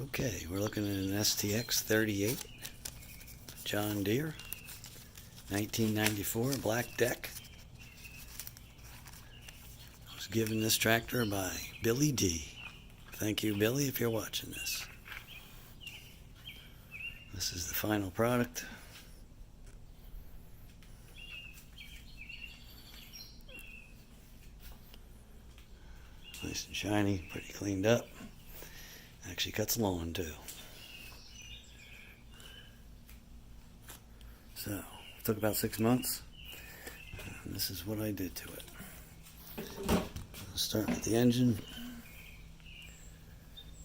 Okay, we're looking at an STX38 John Deere 1994 black deck. I was given this tractor by Billy D. Thank you, Billy, if you're watching this. This is the final product. Nice and shiny, pretty cleaned up. Actually cuts lawn too. So, it took about 6 months. And this is what I did to it. I'll start with the engine.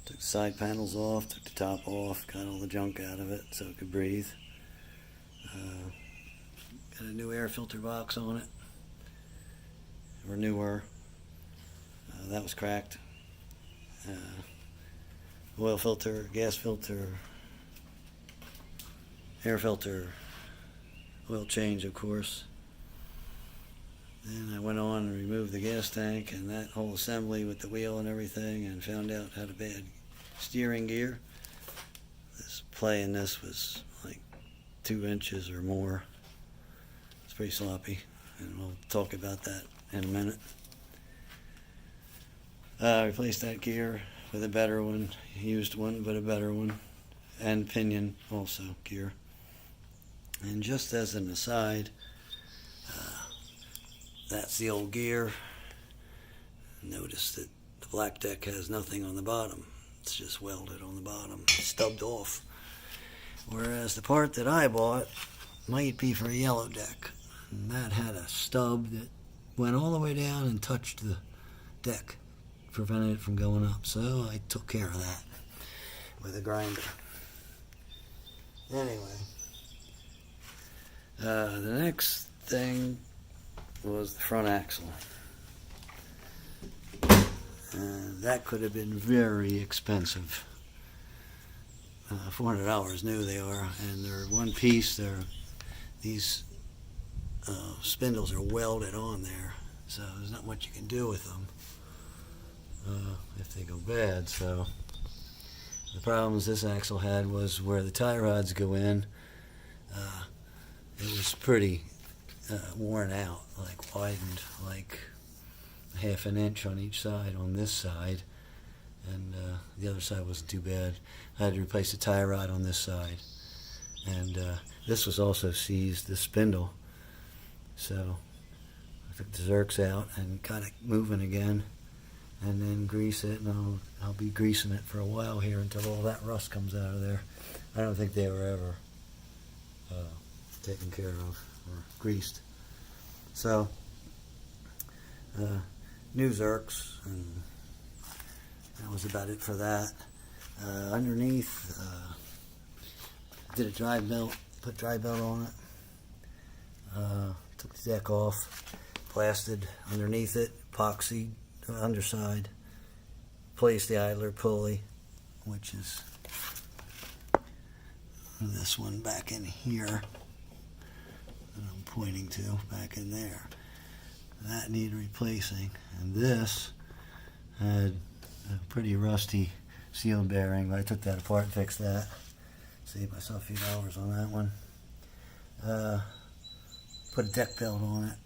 Took the side panels off, took the top off, got all the junk out of it so it could breathe. Got a new air filter box on it, or newer. That was cracked. Oil filter, gas filter, air filter, oil change, of course. Then I went on and removed the gas tank and that whole assembly with the wheel and everything, and found out had a bad steering gear. This play in this was like 2 inches or more. It's pretty sloppy, and we'll talk about that in a minute. Replaced that gear with a better one, used one but a better one, and pinion also gear. And just as an aside, that's the old gear. Notice that the black deck has nothing on the bottom. It's just welded on the bottom, stubbed off. Whereas the part that I bought might be for a yellow deck. And that had a stub that went all the way down and touched the deck, prevented it from going up. So I took care of that with a grinder. Anyway, the next thing was the front axle. That could have been very expensive. $400 new they are, and they're one piece. These spindles are welded on there, so there's not much you can do with them if they go bad. So the problems this axle had was where the tie rods go in. It was pretty worn out, like widened, like ½ an inch on each side on this side, and the other side wasn't too bad. I had to replace the tie rod on this side, and this was also seized, the spindle. So I took the Zerks out and got it moving again, and then grease it, and I'll be greasing it for a while here until all that rust comes out of there. I don't think they were ever taken care of or greased. So new Zerks, and that was about it for that. Underneath, did a dry belt, put dry belt on it. Took the deck off, blasted underneath it, epoxy underside, placed the idler pulley, which is this one back in here that I'm pointing to, back in there. That needed replacing, and this had a pretty rusty seal bearing, but I took that apart and fixed that. Saved myself a few dollars on that one. Put a deck belt on it,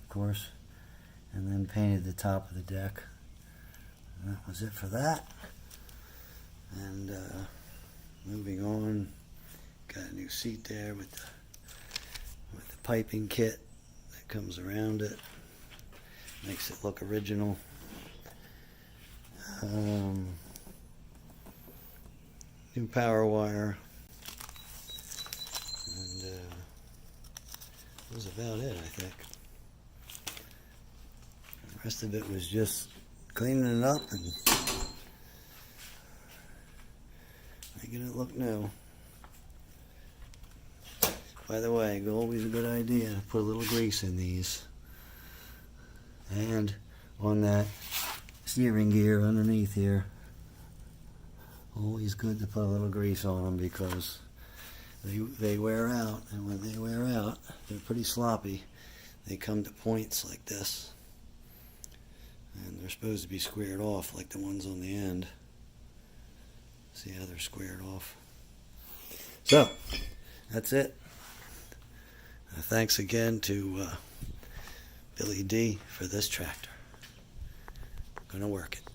of course, and then painted the top of the deck. And that was it for that. And moving on, got a new seat there with the piping kit that comes around it. Makes it look original. New power wire, and that was about it, I think. The rest of it was just cleaning it up and making it look new. By the way, always a good idea to put a little grease in these. And on that steering gear underneath here, always good to put a little grease on them, because they wear out, and when they wear out, they're pretty sloppy. They come to points like this, and they're supposed to be squared off like the ones on the end. See how they're squared off. So, that's it. Thanks again to Billy D for this tractor. Gonna work it.